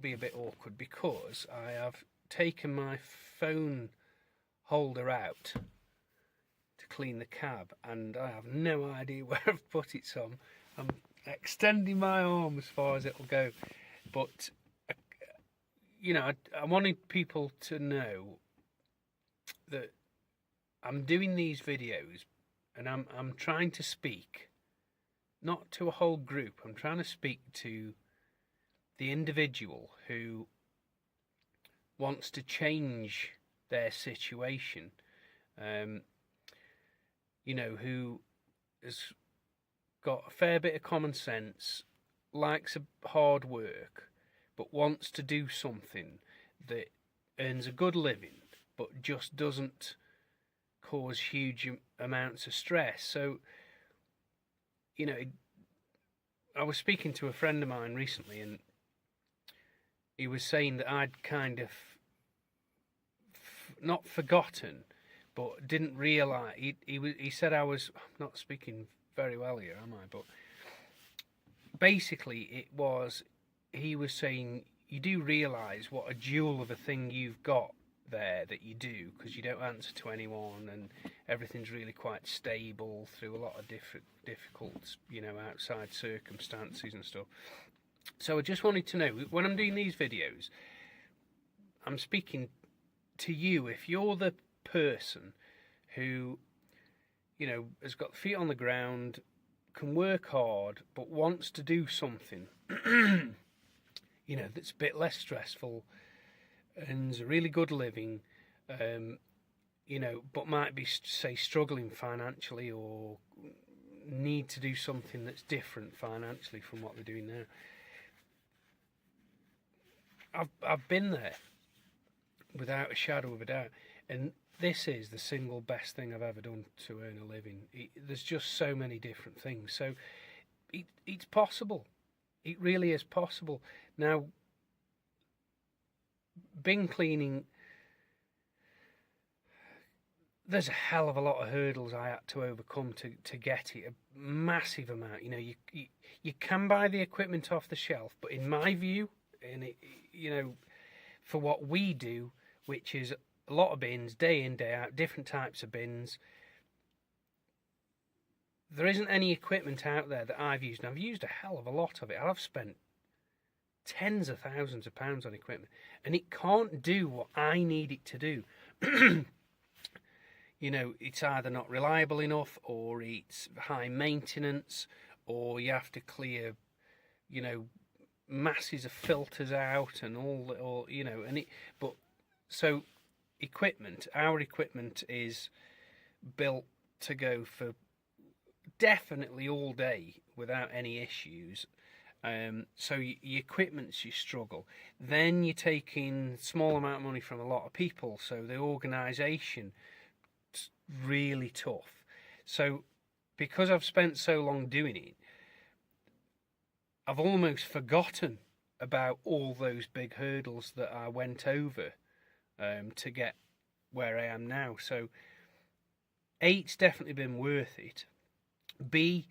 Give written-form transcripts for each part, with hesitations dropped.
be a bit awkward because I have taken my phone holder out to clean the cab, and I have no idea where I've put it. So I'm extending my arm as far as it'll go. But I wanted people to know that I'm doing these videos, and I'm trying to speak not to a whole group. I'm trying to speak to the individual who wants to change their situation, who has got a fair bit of common sense, likes hard work, but wants to do something that earns a good living, but just doesn't cause huge amounts of stress. So, I was speaking to a friend of mine recently, and he was saying that I'd kind of not forgotten, but didn't realise. He said I was I'm not speaking very well here, am I? But basically, he was saying you do realise what a jewel of a thing you've got there that you do, because you don't answer to anyone and everything's really quite stable through a lot of difficult, outside circumstances and stuff. So I just wanted to know, when I'm doing these videos, I'm speaking to you. If you're the person who, has got feet on the ground, can work hard, but wants to do something, that's a bit less stressful, earns a really good living, but might be, say, struggling financially, or need to do something that's different financially from what they're doing now. I've been there, without a shadow of a doubt, and this is the single best thing I've ever done to earn a living. There's just so many different things, so it's possible. It really is possible. Now, bin cleaning, there's a hell of a lot of hurdles I had to overcome to get it, a massive amount. You can buy the equipment off the shelf, but in my view, for what we do, which is a lot of bins, day in, day out, different types of bins, there isn't any equipment out there that I've used, and I've used a hell of a lot of it. I've spent tens of thousands of pounds on equipment, and it can't do what I need it to do. It's either not reliable enough, or it's high maintenance, or you have to clear, masses of filters out and so our equipment is built to go for definitely all day without any issues. So your equipment's your struggle. Then you're taking small amount of money from a lot of people, so the organisation is really tough. So because I've spent so long doing it, I've almost forgotten about all those big hurdles that I went over to get where I am now. So A, it's definitely been worth it. B,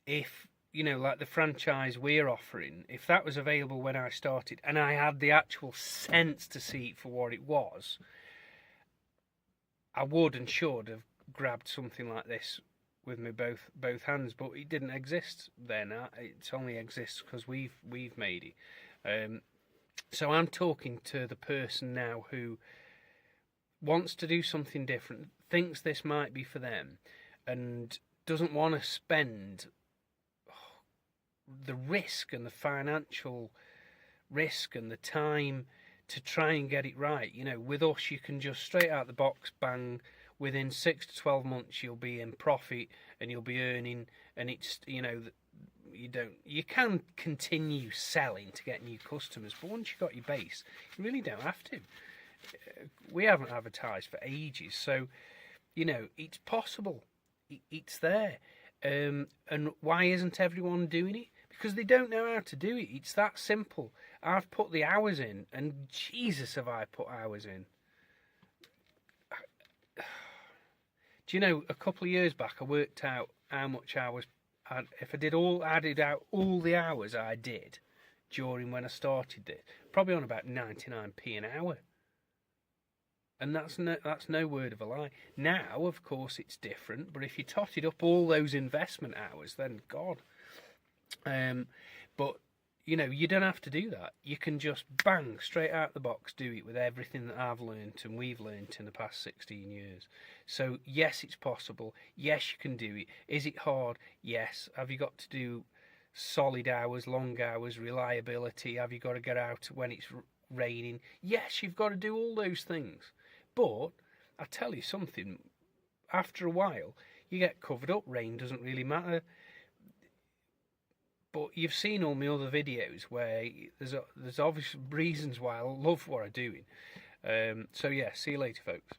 if like the franchise we're offering, if that was available when I started and I had the actual sense to see it for what it was, I would and should have grabbed something like this with me both hands, but it didn't exist then. It only exists because we've made it. So I'm talking to the person now who wants to do something different, thinks this might be for them, and doesn't want to spend the risk and the financial risk and the time to try and get it right. With us, you can just straight out the box, bang, within 6 to 12 months you'll be in profit and you'll be earning, and it's, you can continue selling to get new customers, but once you've got your base, you really don't have to. We haven't advertised for ages, so it's possible. It's there. And why isn't everyone doing it? Because they don't know how to do it. It's that simple. I've put the hours in, and Jesus, have I put hours in. Do you know, a couple of years back, I worked out how much hours, if I added out all the hours I did during when I started this, probably on about 99p an hour. And that's no word of a lie. Now, of course, it's different. But if you totted up all those investment hours, then God. But you know, you don't have to do that. You can just bang straight out the box, do it with everything that I've learnt and we've learnt in the past 16 years. So yes, it's possible. Yes, you can do it. Is it hard? Yes. Have you got to do solid hours, long hours, reliability? Have you got to get out when it's raining? Yes, you've got to do all those things. But I tell you something, after a while, you get covered up. Rain doesn't really matter. But you've seen all my other videos where there's obvious reasons why I love what I'm doing. So yeah, see you later, folks.